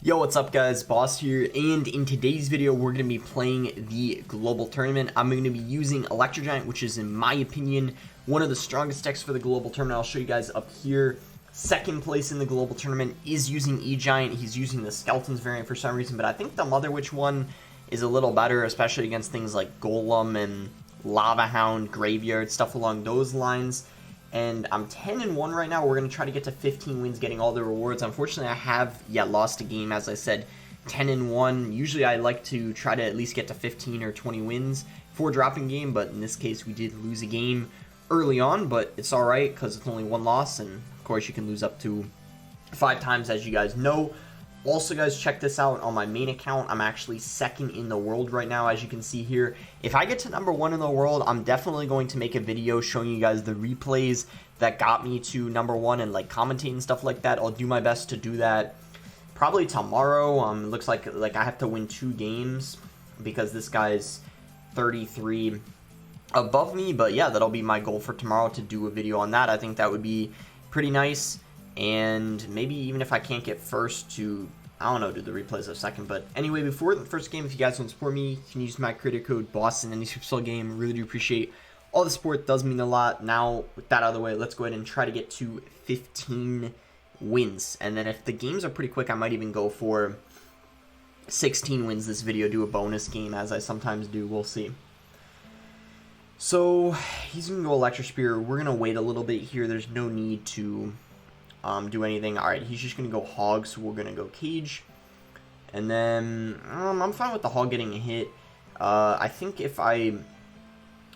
Yo, what's up guys, Boss here, and in today's video we're going to be playing the global tournament. I'm going to be using ELECTRO, which is in my opinion one of the strongest decks for the global tournament. I'll show you guys up here. Second place in the global tournament is using E-Giant. He's using the Skeletons variant for some reason, but I think the Mother Witch one is a little better, especially against things like Golem and Lava Hound, Graveyard, stuff along those lines. And I'm 10-1 right now. We're going to try to get to 15 wins, getting all the rewards. Unfortunately, I have lost a game, as I said, 10-1. Usually, I like to try to at least get to 15 or 20 wins for dropping game, but in this case, we did lose a game early on, but it's all right because it's only one loss, and of course, you can lose up to 5 times, as you guys know. Also, guys, check this out. On my main account, I'm actually second in the world right now, as you can see here. If I get to #1 in the world, I'm definitely going to make a video showing you guys the replays that got me to #1 and like commentating and stuff like that. I'll do my best to do that probably tomorrow. It looks like I have to win 2 games because this guy's 33 above me. But yeah, that'll be my goal for tomorrow, to do a video on that. I think that would be pretty nice. And maybe even if I can't get first, to, I don't know, do the replays of second. But anyway, before the first game, if you guys want to support me, you can use my creator code BOSS in any Supercell game. Really do appreciate all the support. It does mean a lot. Now, with that out of the way, let's go ahead and try to get to 15 wins. And then if the games are pretty quick, I might even go for 16 wins this video, do a bonus game, as I sometimes do. We'll see. So, he's going to go Electro Spear. We're going to wait a little bit here. There's no need to do anything. Alright, he's just going to go Hog, so we're going to go Cage. And then, I'm fine with the Hog getting a hit. I think if he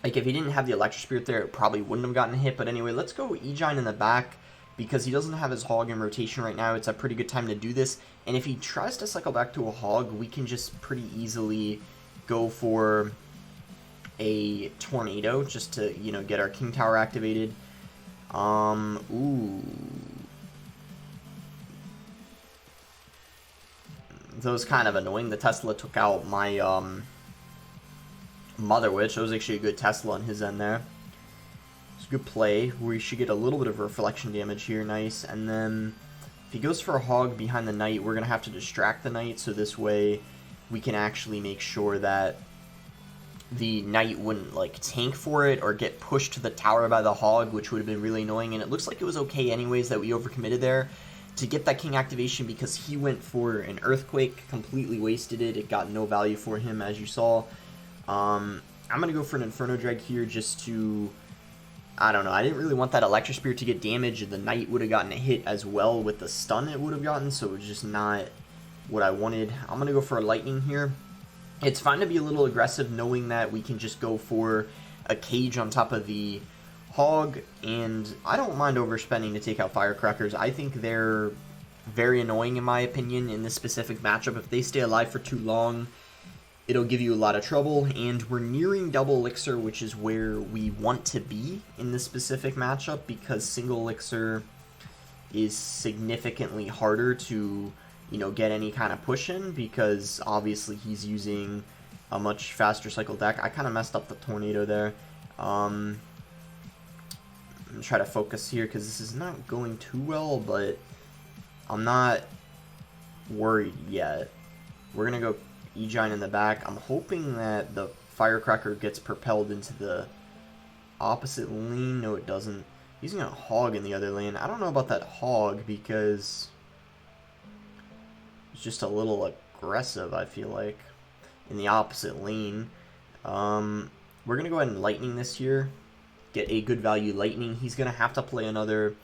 didn't have the Electro Spirit there, it probably wouldn't have gotten a hit. But anyway, let's go E-Giant in the back, because he doesn't have his Hog in rotation right now. It's a pretty good time to do this. And if he tries to cycle back to a Hog, we can just pretty easily go for a Tornado, just to, you know, get our King Tower activated. Ooh. That was kind of annoying. The Tesla took out my Mother Witch. That was actually a good Tesla on his end there. It's a good play. We should get a little bit of reflection damage here. Nice. And then if he goes for a Hog behind the Knight, we're going to have to distract the Knight, so this way we can actually make sure that the Knight wouldn't like tank for it or get pushed to the tower by the Hog, which would have been really annoying. And it looks like it was okay anyways that we overcommitted there to get that King activation, because he went for an Earthquake, completely wasted it. It got no value for him, as you saw. I'm going to go for an Inferno Drag here just to, I don't know, I didn't really want that Electro Spear to get damage. The Knight would have gotten a hit as well with the stun it would have gotten, so it was just not what I wanted. I'm going to go for a Lightning here. It's fine to be a little aggressive, knowing that we can just go for a Cage on top of the Hog, and I don't mind overspending to take out Firecrackers. I think they're very annoying, in my opinion, in this specific matchup. If they stay alive for too long, it'll give you a lot of trouble, and we're nearing double Elixir, which is where we want to be in this specific matchup, because single Elixir is significantly harder to, you know, get any kind of push in, because obviously he's using a much faster cycle deck. I kind of messed up the Tornado there. I'm going to try to focus here because this is not going too well, but I'm not worried yet. We're going to go E-Giant in the back. I'm hoping that the Firecracker gets propelled into the opposite lane. No, it doesn't. Using a Hog in the other lane. I don't know about that Hog, because it's just a little aggressive, I feel like, in the opposite lane. We're going to go ahead and Lightning this here. Get a good value Lightning. He's going to have to play another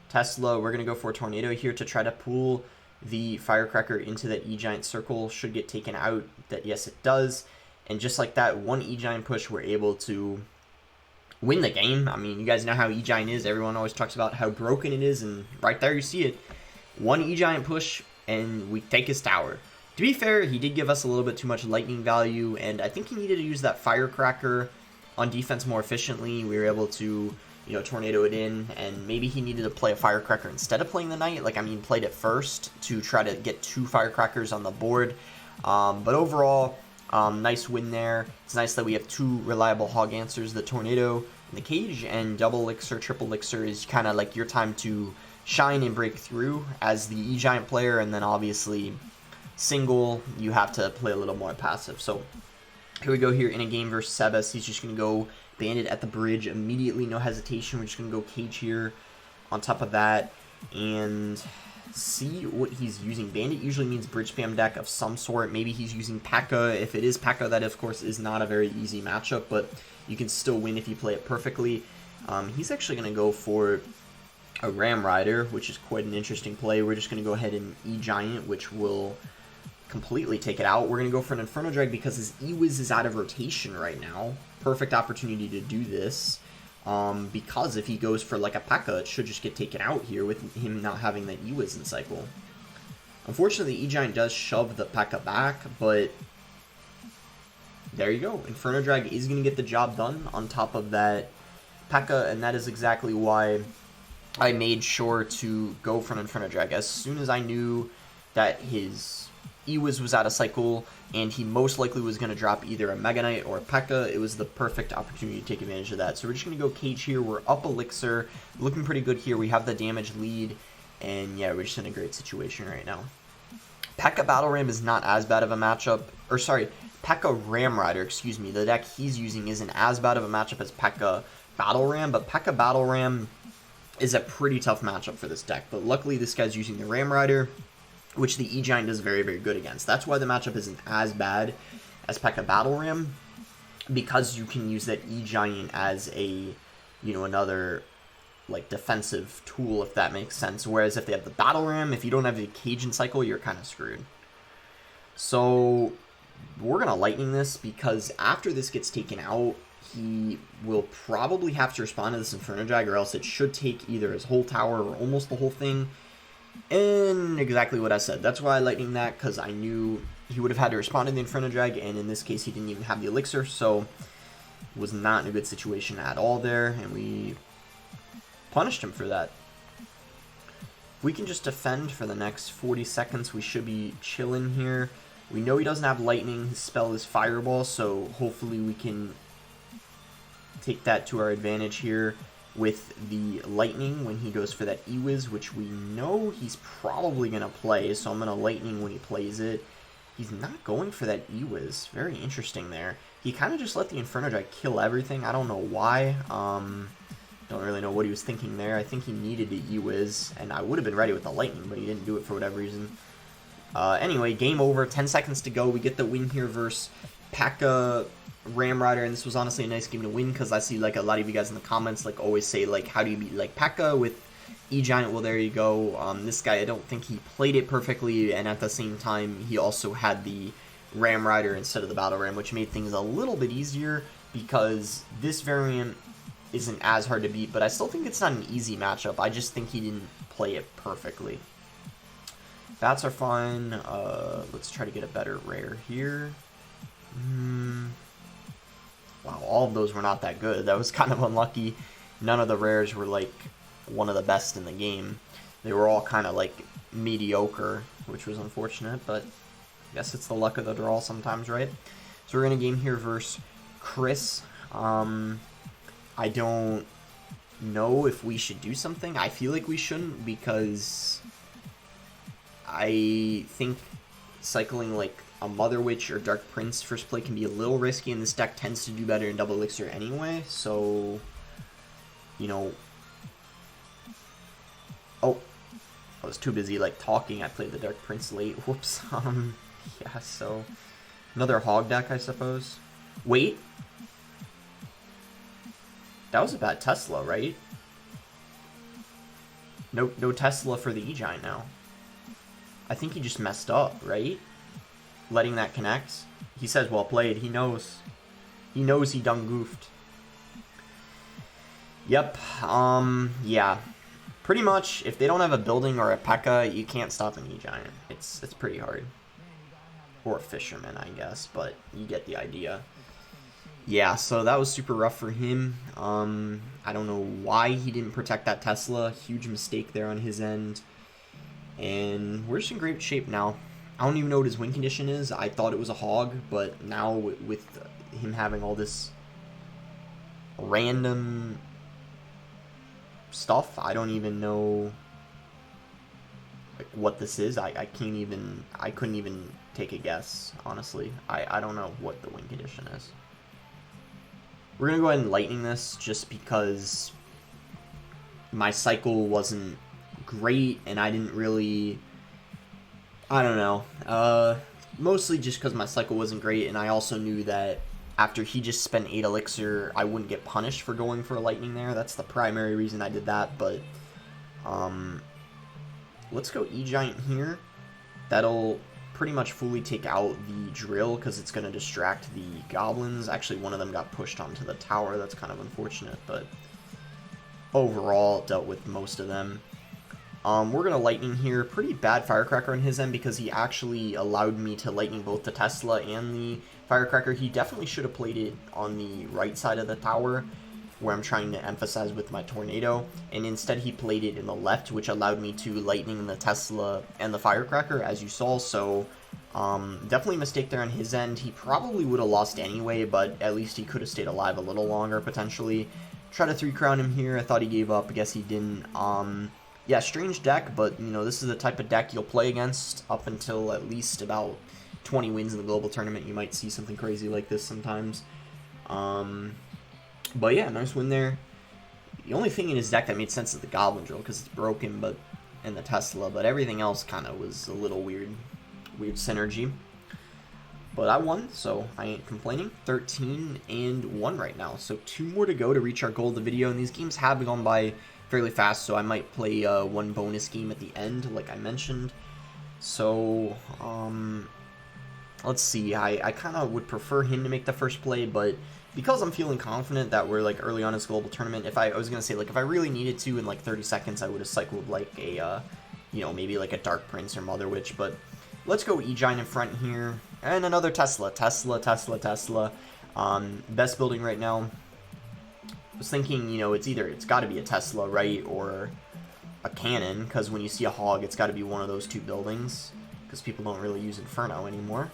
Tesla. We're going to go for a Tornado here to try to pull the Firecracker into that E-Giant circle. Should get taken out. That, yes, it does. And just like that, one E-Giant push, we're able to win the game. I mean, you guys know how E-Giant is. Everyone always talks about how broken it is, and right there you see it. One E-Giant push, and we take his tower. To be fair, he did give us a little bit too much Lightning value, and I think he needed to use that Firecracker on defense more efficiently. We were able to, you know, Tornado it in, and maybe he needed to play a Firecracker instead of playing the Knight. Like, I mean, played it first to try to get 2 Firecrackers on the board. But overall, nice win there. It's nice that we have 2 reliable Hog answers, the Tornado and the Cage, and double Elixir, triple Elixir is kind of like your time to shine and break through as the E-Giant player, and then obviously single, you have to play a little more passive. So here we go here in a game versus Sebas. He's just going to go Bandit at the bridge immediately, no hesitation. We're just going to go Cage here on top of that and see what he's using. Bandit usually means bridge spam deck of some sort. Maybe he's using Pekka. If it is Pekka, that of course is not a very easy matchup, but you can still win if you play it perfectly. He's actually going to go for a Ram Rider, which is quite an interesting play. We're just going to go ahead and E-Giant, which will completely take it out. We're going to go for an Inferno Drag because his E-Wiz is out of rotation right now. Perfect opportunity to do this. Because if he goes for like a Pekka, it should just get taken out here with him not having that E-Wiz in cycle. Unfortunately, E-Giant does shove the Pekka back, but there you go. Inferno Drag is going to get the job done on top of that Pekka, and that is exactly why I made sure to go for an Inferno Drag. As soon as I knew that his E-Wiz was out of cycle, and he most likely was going to drop either a Mega Knight or a Pekka, it was the perfect opportunity to take advantage of that. So we're just going to go Cage here. We're up Elixir. Looking pretty good here. We have the damage lead, and yeah, we're just in a great situation right now. Pekka Battle Ram is not as bad of a matchup. Or sorry, Pekka Ram Rider, excuse me. The deck he's using isn't as bad of a matchup as Pekka Battle Ram, but Pekka Battle Ram is a pretty tough matchup for this deck. But luckily, this guy's using the Ram Rider, which the E-Giant does very, very good against. That's why the matchup isn't as bad as Pekka Battle Ram, because you can use that E-Giant as a, you know, another, like, defensive tool, if that makes sense. Whereas if they have the Battle Ram, if you don't have the Cage in cycle, you're kind of screwed. So we're going to Lightning this, because after this gets taken out, he will probably have to respond to this Inferno Drag, or else it should take either his whole tower or almost the whole thing. And exactly what I said. That's why I Lightning that, because I knew he would have had to respond to the Inferno Drag, and in this case he didn't even have the Elixir, so was not in a good situation at all there, and we punished him for that. If we can just defend for the next 40 seconds, we should be chilling here. We know he doesn't have Lightning. His spell is Fireball, so hopefully we can take that to our advantage here with the Lightning when he goes for that E-Wiz, which we know he's probably going to play, so I'm going to Lightning when he plays it. He's not going for that E-Wiz. Very interesting there. He kind of just let the Inferno Drag kill everything. I don't know why. Don't really know what he was thinking there. I think he needed the E-Wiz, and I would have been ready with the Lightning, but he didn't do it for whatever reason. Anyway, game over. 10 seconds to go. We get the win here versus Pekka Ram Rider, and this was honestly a nice game to win, because I see like a lot of you guys in the comments like always say like, how do you beat like Pekka with E-Giant? Well, there you go. This guy, I don't think he played it perfectly, and at the same time he also had the Ram Rider instead of the Battle Ram, which made things a little bit easier, because this variant isn't as hard to beat, but I still think it's not an easy matchup. I just think he didn't play it perfectly. Bats are fine. Let's try to get a better rare here. Wow, all of those were not that good. That was kind of unlucky. None of the rares were like one of the best in the game. They were all kind of like mediocre, which was unfortunate, but I guess it's the luck of the draw sometimes, right? So we're in a game here versus Chris. I don't know if we should do something. I feel like we shouldn't, because I think cycling like a Mother Witch or Dark Prince first play can be a little risky, and this deck tends to do better in double elixir anyway, so, you know. Oh, I was too busy like talking. I played the Dark Prince late. Whoops. Yeah, so another hog deck, I suppose. Wait. That was a bad Tesla, right? No Tesla for the E-Giant now. I think he just messed up, right? Letting that connect. He says, well played. He knows. He knows he done goofed. Yep. Yeah. Pretty much, if they don't have a building or a Pekka, you can't stop an E-Giant. It's pretty hard. Or a Fisherman, I guess, but you get the idea. Yeah, so that was super rough for him. I don't know why he didn't protect that Tesla. Huge mistake there on his end. And we're just in great shape now. I don't even know what his win condition is. I thought it was a hog, but now with him having all this random stuff, I don't even know what this is. I couldn't even take a guess, honestly. I don't know what the win condition is. We're gonna go ahead and lightning this just because my cycle wasn't great and I didn't really, I don't know, mostly just because my cycle wasn't great, and I also knew that after he just spent 8 elixir, I wouldn't get punished for going for a lightning there. That's the primary reason I did that, but let's go E-Giant here. That'll pretty much fully take out the drill because it's going to distract the goblins. Actually, one of them got pushed onto the tower. That's kind of unfortunate, but overall, dealt with most of them. We're going to lightning here. Pretty bad firecracker on his end because he actually allowed me to lightning both the Tesla and the firecracker. He definitely should have played it on the right side of the tower where I'm trying to emphasize with my tornado, and instead he played it in the left, which allowed me to lightning the Tesla and the firecracker, as you saw. So definitely a mistake there on his end. He probably would have lost anyway, but at least he could have stayed alive a little longer potentially. Try to 3-crown him here. I thought he gave up. I guess he didn't. Yeah, strange deck, but, you know, this is the type of deck you'll play against up until at least about 20 wins in the global tournament. You might see something crazy like this sometimes. But yeah, nice win there. The only thing in his deck that made sense is the Goblin Drill, because it's broken, and the Tesla, but everything else kind of was a little weird synergy. But I won, so I ain't complaining. 13-1 right now, so 2 more to go to reach our goal of the video, and these games have gone by fairly fast, so I might play one bonus game at the end, like I mentioned. So, let's see. I kind of would prefer him to make the first play, but because I'm feeling confident that we're like early on in this global tournament, if I was gonna say, like, if I really needed to in like 30 seconds, I would have cycled like a, you know, maybe like a Dark Prince or Mother Witch. But let's go E-Giant in front here, and another Tesla. Best building right now. I was thinking, you know, it's got to be a Tesla, right, or a cannon, because when you see a hog, it's got to be one of those 2 buildings, because people don't really use Inferno anymore.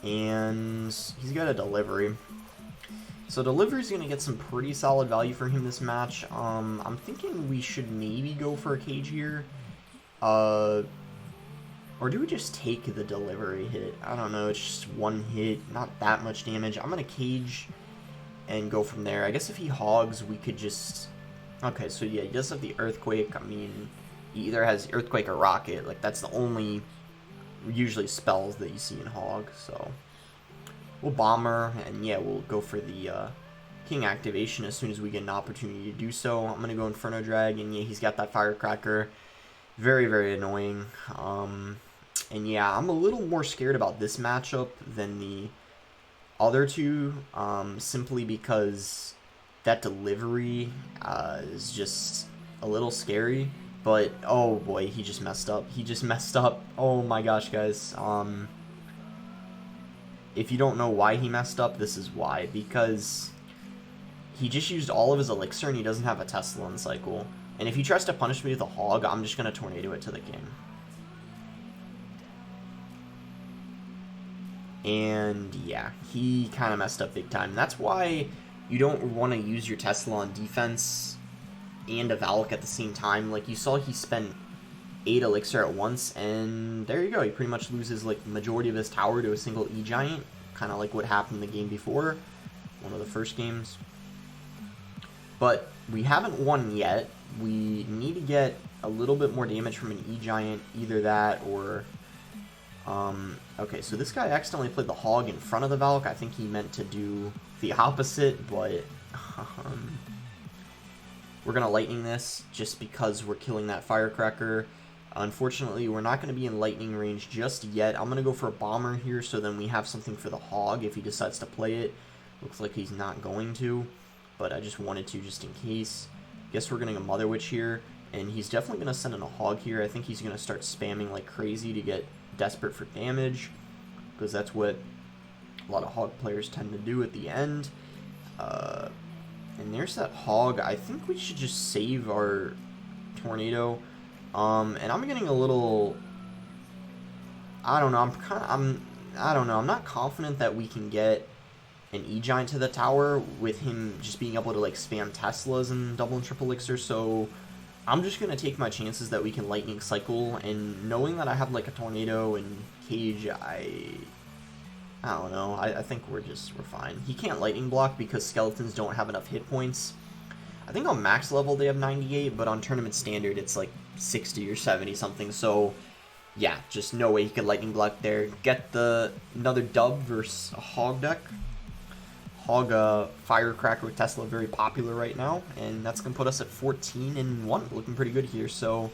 And he's got a delivery. So delivery's going to get some pretty solid value for him this match. I'm thinking we should maybe go for a cage here. Or do we just take the delivery hit? I don't know, it's just 1 hit, not that much damage. I'm going to cage and go from there. I guess if he hogs, we could just... Okay, so yeah, he does have the Earthquake. I mean, he either has Earthquake or Rocket. Like, that's the only usually spells that you see in Hog, so we'll Bomber, and yeah, we'll go for the King activation as soon as we get an opportunity to do so. I'm gonna go Inferno Drag, and yeah, he's got that Firecracker. Very, very annoying. And yeah, I'm a little more scared about this matchup than the other 2, simply because that delivery is just a little scary. But, oh boy, he just messed up. Oh my gosh, guys. If you don't know why he messed up, this is why. Because he just used all of his elixir and he doesn't have a Tesla in cycle. And if he tries to punish me with a hog, I'm just going to tornado it to the king. And yeah, he kind of messed up big time. That's why you don't want to use your Tesla on defense and a Valak at the same time. Like, you saw he spent 8 elixir at once, and there you go. He pretty much loses like majority of his tower to a single E-Giant, kind of like what happened the game before, one of the first games. But we haven't won yet. We need to get a little bit more damage from an E-Giant, either that or... okay, so this guy accidentally played the hog in front of the Valak. I think he meant to do the opposite, but... we're going to lightning this just because we're killing that Firecracker. Unfortunately, we're not going to be in lightning range just yet. I'm going to go for a Bomber here, so then we have something for the hog if he decides to play it. Looks like he's not going to, but I just wanted to just in case. Guess we're getting a Mother Witch here, and he's definitely going to send in a hog here. I think he's going to start spamming like crazy to get desperate for damage, because that's what a lot of hog players tend to do at the end. And there's that hog. I think we should just save our tornado. And I'm getting a little... I don't know. I don't know. I'm not confident that we can get an E-Giant to the tower with him just being able to like spam Teslas and double and triple elixir. So I'm just going to take my chances that we can lightning cycle, and knowing that I have like a tornado and cage, I don't know. I think we're fine. He can't lightning block because skeletons don't have enough hit points. I think on max level they have 98, but on tournament standard it's like 60 or 70 something. So yeah, just no way he could lightning block there. Get another dub versus a hog deck. Hog Firecracker with Tesla, very popular right now, and that's gonna put us at 14-1, looking pretty good here. So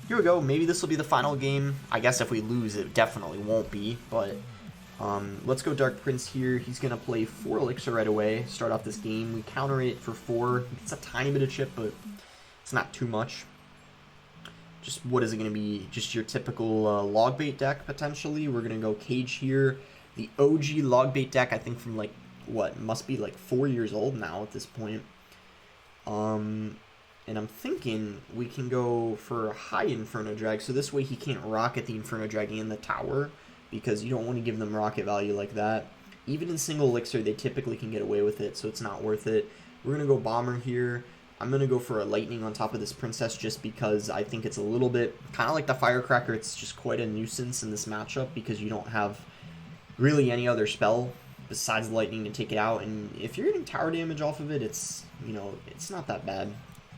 here we go. Maybe this will be the final game. I guess if we lose, it definitely won't be, but let's go Dark Prince here. He's going to play 4 Elixir right away, start off this game. We counter it for 4. It's a tiny bit of chip, but it's not too much. Just what is it going to be? Just your typical log bait deck, potentially. We're going to go Cage here. The OG log bait deck, I think from like, what, must be like 4 years old now at this point. And I'm thinking we can go for a high Inferno Drag, so this way he can't rocket the Inferno Drag and the tower, because you don't want to give them rocket value like that. Even in single elixir, they typically can get away with it, so it's not worth it. We're going to go Bomber here. I'm going to go for a Lightning on top of this Princess just because I think it's a little bit, kind of like the Firecracker, it's just quite a nuisance in this matchup because you don't have really any other spell besides Lightning to take it out. And if you're getting tower damage off of it, it's, you know, it's not that bad.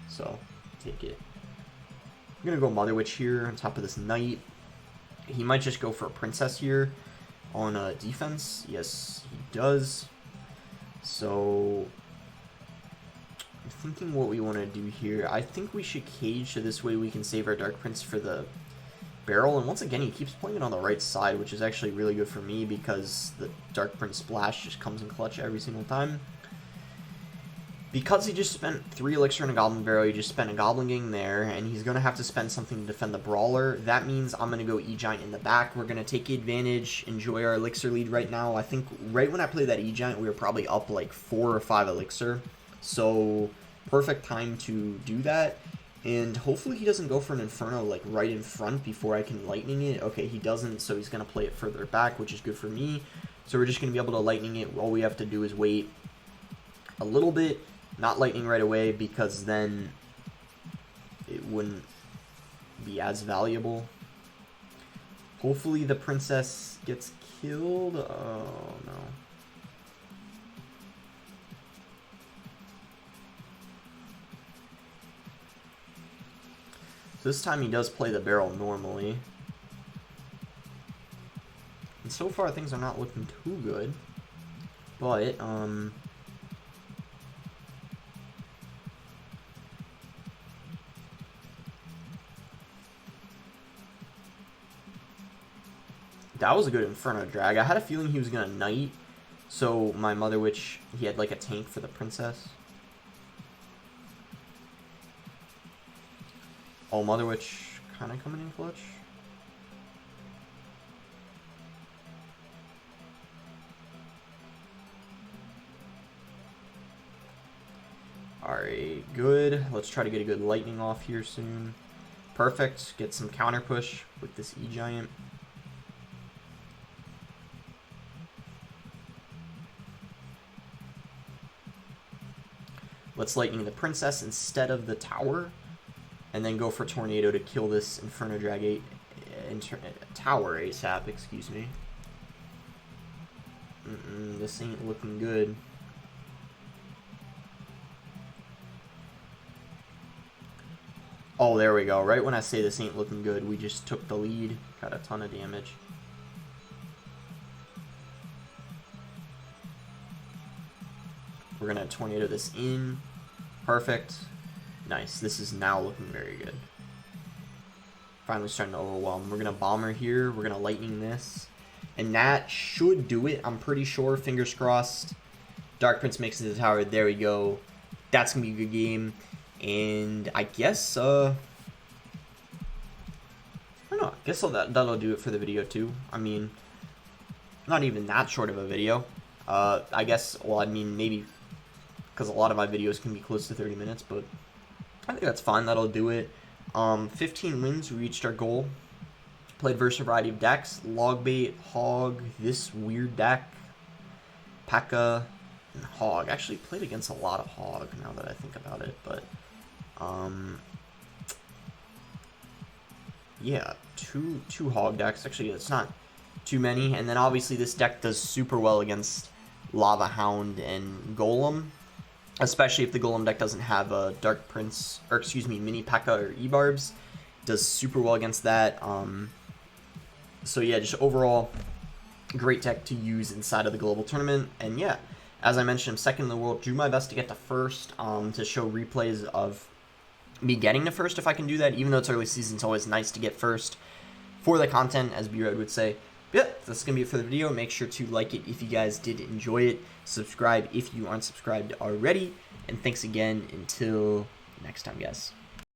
So, take it. I'm going to go Mother Witch here on top of this Knight. He might just go for a Princess here on defense. Yes, he does. So, I'm thinking what we want to do here. I think we should Cage so this way we can save our Dark Prince for the barrel. And once again, he keeps playing it on the right side, which is actually really good for me because the Dark Prince splash just comes in clutch every single time. Because he just spent 3 Elixir in a Goblin Barrel, he just spent a Goblin Gang there, and he's going to have to spend something to defend the Brawler. That means I'm going to go E-Giant in the back. We're going to take advantage, enjoy our Elixir lead right now. I think right when I played that E-Giant, we were probably up like 4 or 5 Elixir. So, perfect time to do that. And hopefully he doesn't go for an Inferno like right in front before I can Lightning it. Okay, he doesn't, so he's going to play it further back, which is good for me. So we're just going to be able to Lightning it. All we have to do is wait a little bit. Not Lightning right away because then it wouldn't be as valuable. Hopefully the Princess gets killed. Oh no. So this time he does play the barrel normally. And so far things are not looking too good. But, that was a good Inferno Drag. I had a feeling he was going to Knight, so my Mother Witch, he had like a tank for the Princess. Oh, Mother Witch kind of coming in clutch. Alright, good. Let's try to get a good Lightning off here soon. Perfect. Get some counter push with this E-Giant. Let's Lightning the Princess instead of the tower, and then go for Tornado to kill this Inferno Drag tower ASAP, excuse me. This ain't looking good. Oh, there we go. Right when I say this ain't looking good, we just took the lead. Got a ton of damage. We're going to Tornado this in. Perfect. Nice. This is now looking very good. Finally starting to overwhelm. We're going to Bomber here. We're going to Lightning this. And that should do it. I'm pretty sure. Fingers crossed. Dark Prince makes it to the tower. There we go. That's going to be a good game. And I guess, I don't know. I guess that'll do it for the video too. I mean, not even that short of a video. I guess, well, I mean, maybe because a lot of my videos can be close to 30 minutes, but I think that's fine. That'll do it. 15 wins. We reached our goal. Played versus a variety of decks. Logbait, Hog, this weird deck, Pekka, and Hog. Actually played against a lot of Hog now that I think about it, but yeah, two hog decks. Actually, it's not too many. And then obviously this deck does super well against Lava Hound and Golem, especially if the Golem deck doesn't have a Dark Prince, or excuse me, Mini Pekka or E-Barbs. Does super well against that. So yeah, just overall, great deck to use inside of the global tournament. And yeah, as I mentioned, I'm second in the world. Do my best to get to first, to show replays of me getting to first if I can do that. Even though it's early season, it's always nice to get first for the content, as B-Red would say. But yeah, that's going to be it for the video. Make sure to like it if you guys did enjoy it. Subscribe if you aren't subscribed already. And thanks again. Until next time, guys.